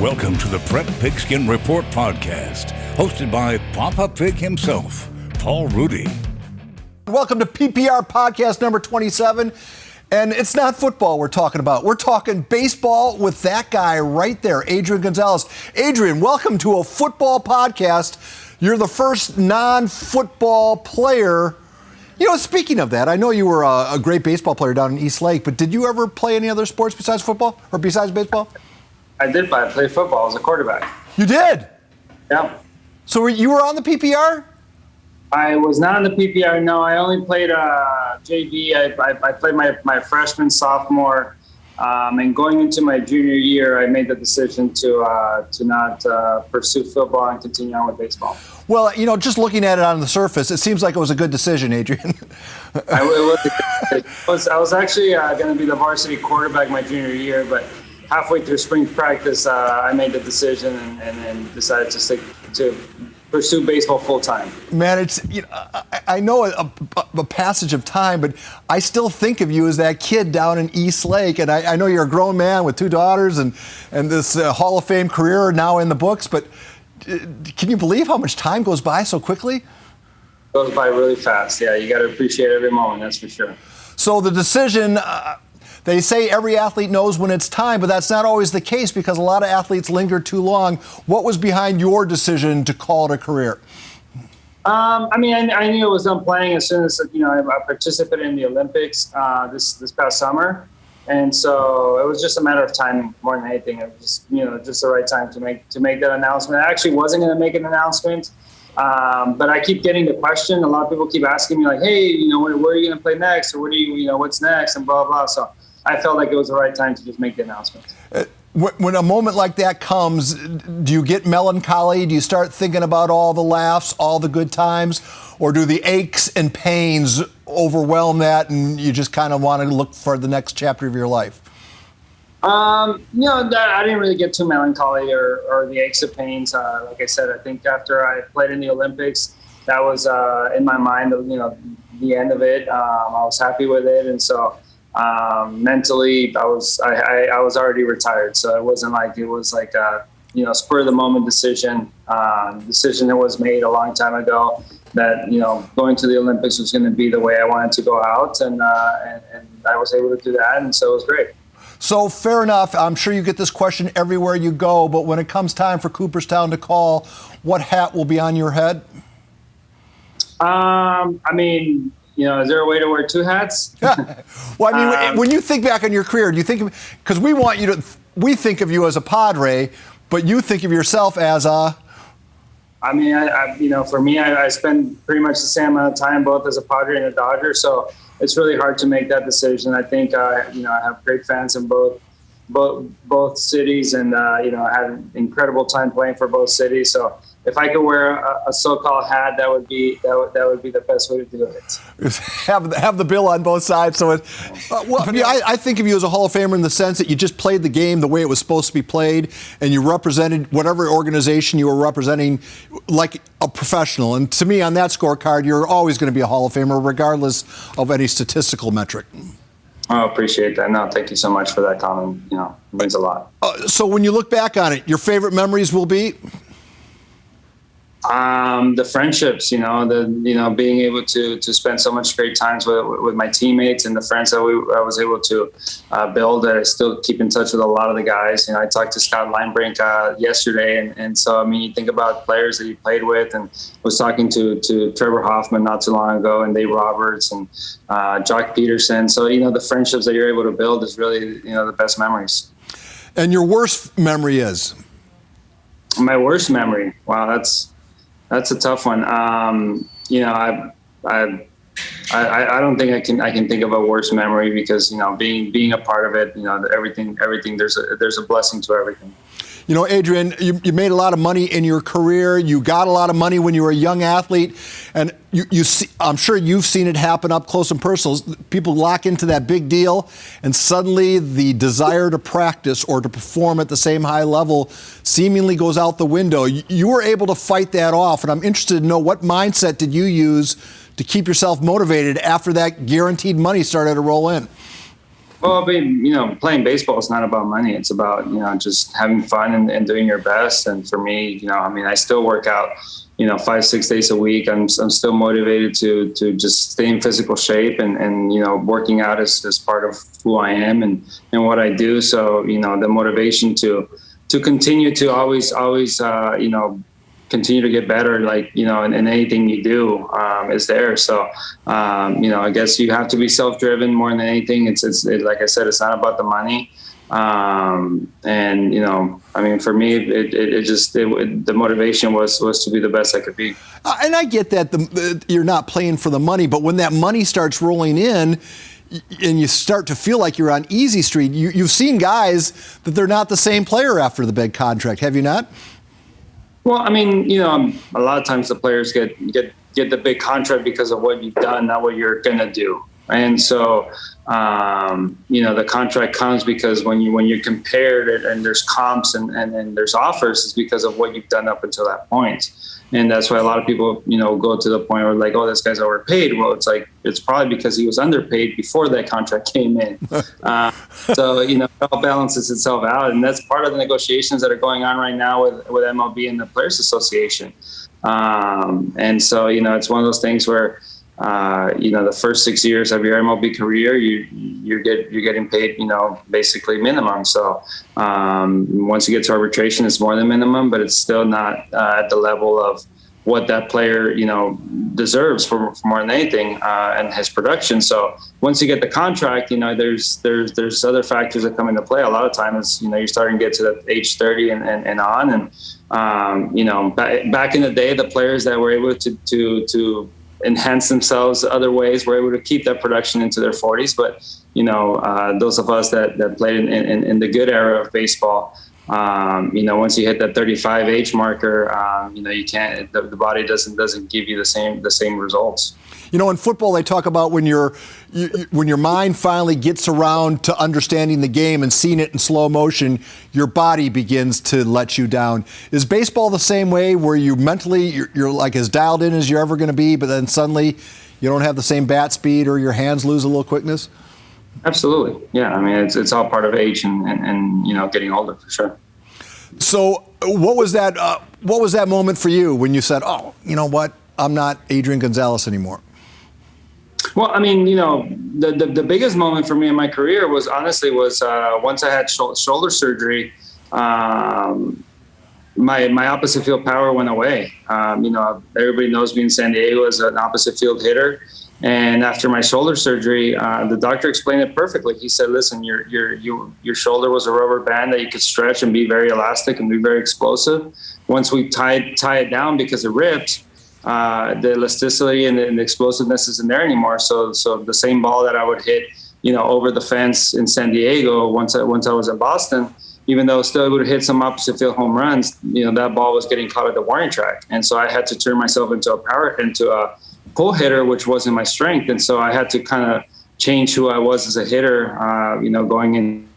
Welcome to the Prep Pigskin Report podcast, hosted by Papa Pig himself, Paul Rudy. Welcome to PPR Podcast number 27. And it's not football we're talking about. We're talking baseball with that guy right there, Adrian Gonzalez. Adrian, welcome to a football podcast. You're the first non-football player. You know, speaking of that, I know you were a great baseball player down in East Lake, but did you ever play any other sports besides football or besides baseball? I did play football as a quarterback. You did? Yeah. So you were on the PPR? I was not on the PPR, no. I only played JV. I played my freshman, sophomore, and going into my junior year, I made the decision to not pursue football and continue on with baseball. Well, you know, just looking at it on the surface, it seems like it was a good decision, Adrian. I was actually going to be the varsity quarterback my junior year, but halfway through spring practice, I made the decision and decided to pursue baseball full time. Man, it's, you know, I know a passage of time, but I still think of you as that kid down in East Lake, and I know you're a grown man with two daughters and this Hall of Fame career now in the books. But can you believe how much time goes by so quickly? It goes by really fast. Yeah, you got to appreciate every moment. That's for sure. So the decision. They say every athlete knows when it's time, but that's not always the case because a lot of athletes linger too long. What was behind your decision to call it a career? I mean, I knew I was done playing as soon as, you know, I participated in the Olympics this past summer. And so it was just a matter of timing more than anything. It was just, you know, just the right time to make that announcement. I actually wasn't going to make an announcement, but I keep getting the question. A lot of people keep asking me like, hey, you know, where are you going to play next? Or what do you know, what's next? And blah, blah. So I felt like it was the right time to just make the announcement. When a moment like that comes, do you get melancholy? Do you start thinking about all the laughs, all the good times? Or do the aches and pains overwhelm that and you just kind of want to look for the next chapter of your life? You know, I didn't really get too melancholy or the aches and pains. Like I said, I think after I played in the Olympics, that was in my mind, you know, the end of it. I was happy with it. And so mentally, I was already retired, so it wasn't like it was like a, you know, spur of the moment decision that was made a long time ago that, you know, going to the Olympics was going to be the way I wanted to go out, and I was able to do that, and so it was great. So fair enough. I'm sure you get this question everywhere you go, but when it comes time for Cooperstown to call, what hat will be on your head? I mean, you know, is there a way to wear two hats? Well, I mean, when you think back on your career, do you think, because we think of you as a Padre, but you think of yourself as a? I mean, you know, for me, I spend pretty much the same amount of time both as a Padre and a Dodger, so it's really hard to make that decision. I think, you know, I have great fans in both cities, and you know, I had an incredible time playing for both cities. So if I could wear a so-called hat, that would be the best way to do it. Have the bill on both sides. So I think of you as a Hall of Famer in the sense that you just played the game the way it was supposed to be played, and you represented whatever organization you were representing like a professional. And to me, on that scorecard, you're always going to be a Hall of Famer, regardless of any statistical metric. I appreciate that. No, thank you so much for that comment. You know, it means a lot. So when you look back on it, your favorite memories will be? The friendships, you know, being able to spend so much great times with my teammates and the friends that I was able to build. I still keep in touch with a lot of the guys. You know, I talked to Scott Linebrink yesterday, and so I mean, you think about players that you played with, and was talking to Trevor Hoffman not too long ago, and Dave Roberts and Jock Peterson. So you know, the friendships that you're able to build is really, you know, the best memories. And your worst memory is? My worst memory. Wow, that's a tough one. You know, I don't think I can think of a worse memory because, you know, being a part of it, you know, everything there's a blessing to everything. You know, Adrian, you made a lot of money in your career. You got a lot of money when you were a young athlete, and you see, I'm sure you've seen it happen up close and personal. People lock into that big deal, and suddenly the desire to practice or to perform at the same high level seemingly goes out the window. You were able to fight that off, and I'm interested to know what mindset did you use to keep yourself motivated after that guaranteed money started to roll in? Well, playing baseball is not about money. It's about, just having fun and doing your best. And for me, I still work out, 5-6 days a week. I'm still motivated to just stay in physical shape and working out is part of who I am and what I do. So, the motivation to continue to always, continue to get better, in anything you do, is there. So, I guess you have to be self-driven more than anything. It's like I said, it's not about the money. For me, the motivation was to be the best I could be. And I get that you're not playing for the money, but when that money starts rolling in, and you start to feel like you're on easy street, you've seen guys that they're not the same player after the big contract, have you not? Well, a lot of times the players get the big contract because of what you've done, not what you're gonna do. And so, the contract comes because when you're compared and there's comps and there's offers, it's because of what you've done up until that point. And that's why a lot of people, go to the point where like, oh, this guy's overpaid. Well, it's probably because he was underpaid before that contract came in. So, it all balances itself out. And that's part of the negotiations that are going on right now with MLB and the Players Association. And so, it's one of those things where, the first 6 years of your MLB career, you're getting paid, basically minimum. So once you get to arbitration, it's more than minimum, but it's still not at the level of what that player, deserves for more than anything, and his production. So once you get the contract, there's other factors that come into play. A lot of times, you're starting to get to that age 30 and on. And, back in the day, the players that were able to enhance themselves other ways were able to keep that production into their 40s. But, those of us that played in the good era of baseball, once you hit that 35 age marker, you can't, the body doesn't give you the same results. In football, they talk about when your mind finally gets around to understanding the game and seeing it in slow motion, your body begins to let you down. Is baseball the same way, where you mentally you're like as dialed in as you're ever going to be, but then suddenly you don't have the same bat speed or your hands lose a little quickness? Absolutely, yeah. It's all part of age and getting older for sure. So what was that moment for you when you said, oh, you know what, I'm not Adrian Gonzalez anymore? Well, the biggest moment for me in my career was once I had shoulder surgery. My opposite field power went away. Everybody knows me in San Diego as an opposite field hitter. And after my shoulder surgery, the doctor explained it perfectly. He said, listen, your shoulder was a rubber band that you could stretch and be very elastic and be very explosive. Once we tie it down because it ripped, the elasticity and the explosiveness isn't there anymore. So the same ball that I would hit, over the fence in San Diego once I was in Boston, even though still able to hit some opposite field home runs, that ball was getting caught at the warning track. And so I had to turn myself into a pull hitter, which wasn't my strength. And so I had to kind of change who I was as a hitter, going in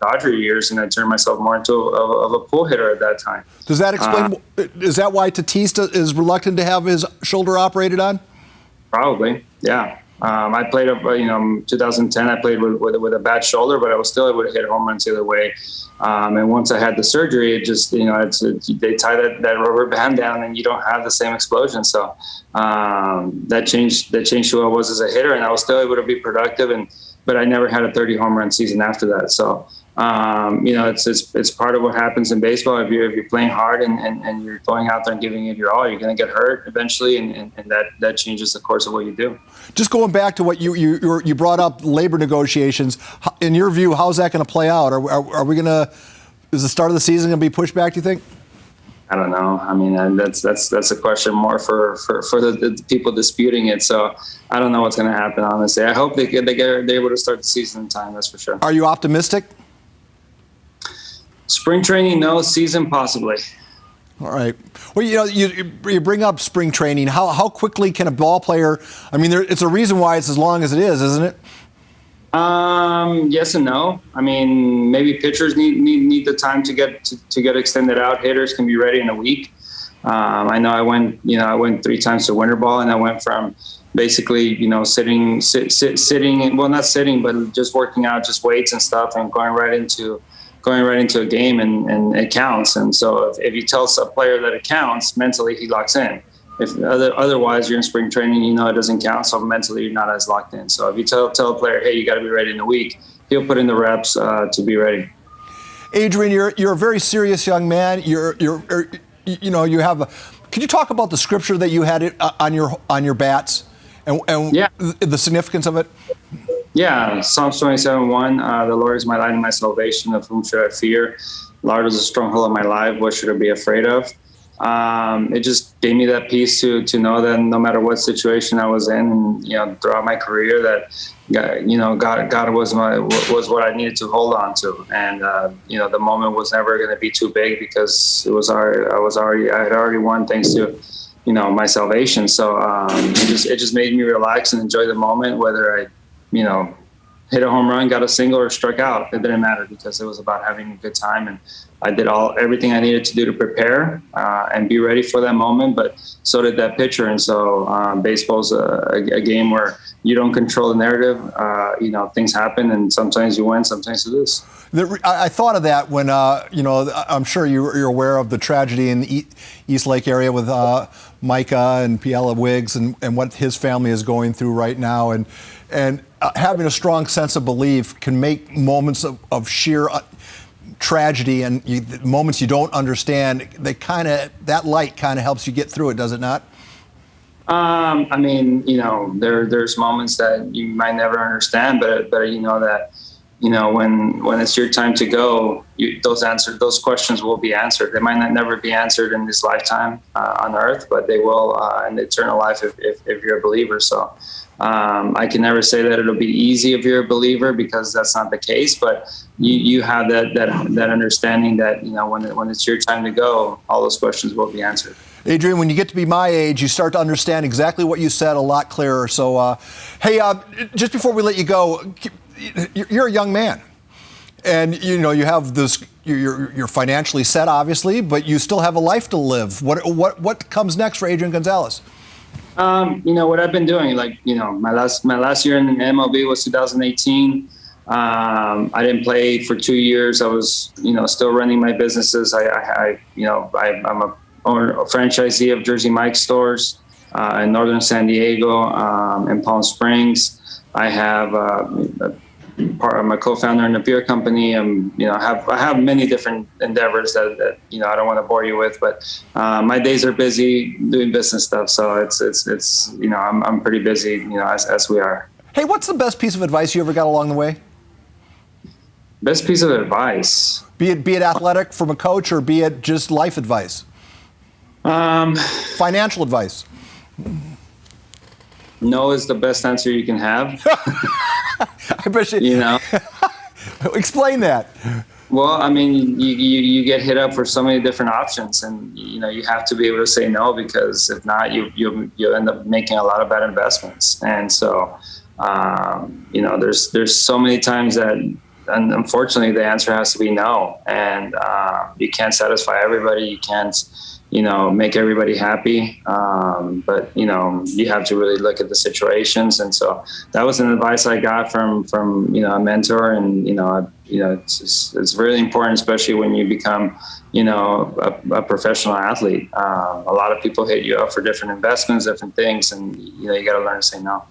Adria years, and I turned myself more into a pull hitter at that time. Does that explain? Is that why Tatis is reluctant to have his shoulder operated on? Probably, yeah. I played, 2010. I played with a bad shoulder, but I was still able to hit home runs the other way. And once I had the surgery, it just, they tie that rubber band down, and you don't have the same explosion. So that changed who I was as a hitter, and I was still able to be productive. But I never had a 30 home run season after that. So. It's part of what happens in baseball. If you're playing hard and you're going out there and giving it your all, you're going to get hurt eventually, and that changes the course of what you do. Just going back to what you brought up, labor negotiations. In your view, how's that going to play out? Are we going to? Is the start of the season going to be pushed back, do you think? I don't know. That's a question more for the people disputing it. So I don't know what's going to happen. Honestly, I hope they're able to start the season in time. That's for sure. Are you optimistic? Spring training, no. Season, possibly. All right. Well, you bring up spring training. How quickly can a ball player? It's a reason why it's as long as it is, isn't it? Yes and no. Maybe pitchers need the time to get extended out. Hitters can be ready in a week. I know I went 3 times to winter ball, and I went from basically, sitting, well, not sitting, but just working out, just weights and stuff, and going right into a game, and it counts. And so if you tell a player that it counts, mentally he locks in. If otherwise you're in spring training, it doesn't count, so mentally you're not as locked in. So if you tell a player, hey, you got to be ready in a week, he'll put in the reps to be ready. Adrian, you're a very serious young man. You have. Could you talk about the scripture that you had on your bats and yeah. the significance of it? Yeah, Psalms 27:1. The Lord is my light and my salvation. Of whom should I fear? The Lord is a stronghold of my life. What should I be afraid of? It just gave me that peace to know that no matter what situation I was in, throughout my career, that God was what I needed to hold on to, and the moment was never going to be too big because I had already won thanks to my salvation. So it just made me relax and enjoy the moment, whether I hit a home run, got a single, or struck out. It didn't matter because it was about having a good time, and I did everything I needed to do to prepare and be ready for that moment. But so did that pitcher, and so baseball's a game where you don't control the narrative. Things happen, and sometimes you win, sometimes you lose. I thought of that when I'm sure you're aware of the tragedy in the East Lake area with Micah and Piella Wiggs and what his family is going through right now, and having a strong sense of belief can make moments of sheer tragedy and moments you don't understand. That light kind of helps you get through it, does it not? There's moments that you might never understand, but when it's your time to go, those questions will be answered. They might never be answered in this lifetime on Earth, but they will in the eternal life if you're a believer. So I can never say that it'll be easy if you're a believer, because that's not the case. But you have that understanding that when it's your time to go, all those questions will be answered. Adrian, when you get to be my age, you start to understand exactly what you said a lot clearer. So, just before we let you go, you're a young man, and you have this. You're financially set, obviously, but you still have a life to live. What comes next for Adrian Gonzalez? What I've been doing, my last year in MLB was 2018. I didn't play for 2 years. I was, still running my businesses. I'm a franchisee of Jersey Mike's stores in northern San Diego and Palm Springs. I have I'm a co-founder in a beer company. I have many different endeavors that I don't want to bore you with, but my days are busy doing business stuff. So it's I'm pretty busy, as we are. Hey, what's the best piece of advice you ever got along the way? Best piece of advice? Be it athletic from a coach, or be it just life advice? Financial advice. No is the best answer you can have. I bet you. Explain that. Well, you get hit up for so many different options, and you have to be able to say no, because if not, you'll end up making a lot of bad investments. And so, there's so many times that, and unfortunately, the answer has to be no. And you can't satisfy everybody. You can't, make everybody happy. But you have to really look at the situations. And so that was an advice I got from a mentor. And it's really important, especially when you become a professional athlete. A lot of people hit you up for different investments, different things, and you got to learn to say no.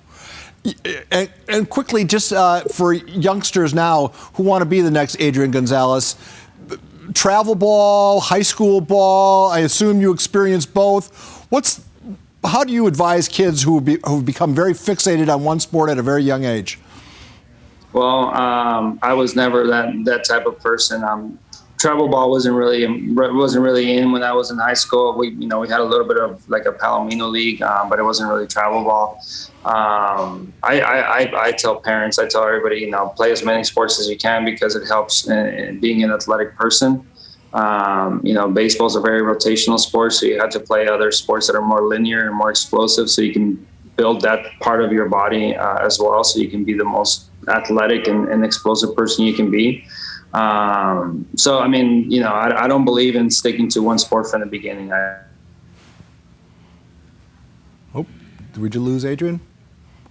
And quickly, just for youngsters now who want to be the next Adrian Gonzalez, travel ball, high school ball, I assume you experienced both. How do you advise kids who've become very fixated on one sport at a very young age? Well, I was never that type of person. Travel ball wasn't really in when I was in high school. We had a little bit of like a Palomino league, but it wasn't really travel ball. I tell parents, I tell everybody, play as many sports as you can, because it helps in being an athletic person. Baseball is a very rotational sport, so you have to play other sports that are more linear and more explosive, so you can build that part of your body as well, so you can be the most athletic and explosive person you can be. I don't believe in sticking to one sport from the beginning. Did we lose Adrian?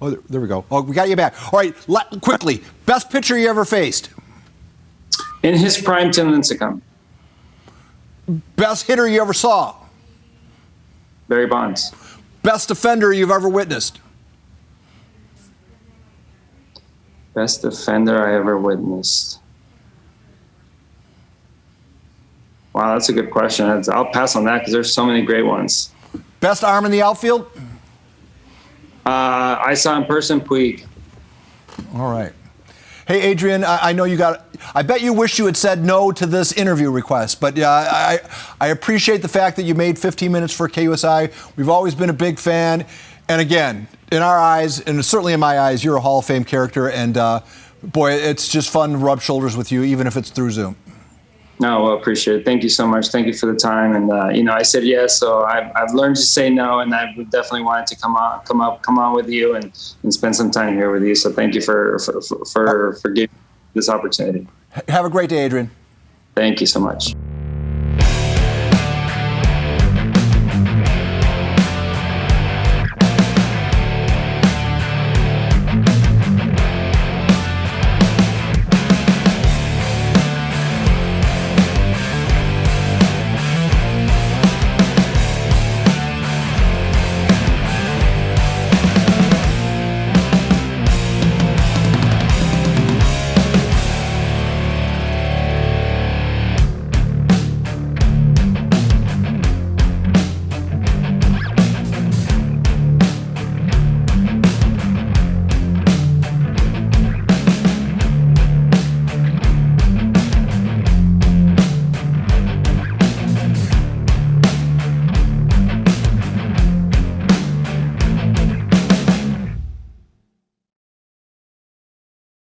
Oh, there we go. Oh, we got you back. All right, quickly. Best pitcher you ever faced? In his prime, Tim Lincecum. Best hitter you ever saw? Barry Bonds. Best defender you've ever witnessed? Best defender I ever witnessed. Wow, that's a good question. I'll pass on that because there's so many great ones. Best arm in the outfield? I saw in person Puig. All right. Hey, Adrian, I know I bet you wish you had said no to this interview request, but I appreciate the fact that you made 15 minutes for KUSI. We've always been a big fan. And again, in our eyes, and certainly in my eyes, you're a Hall of Fame character. And boy, it's just fun to rub shoulders with you, even if it's through Zoom. No, well, appreciate it. Thank you so much. Thank you for the time. And I said yes, so I've learned to say no, and I definitely wanted to come on with you and spend some time here with you. So thank you for giving me this opportunity. Have a great day, Adrian. Thank you so much.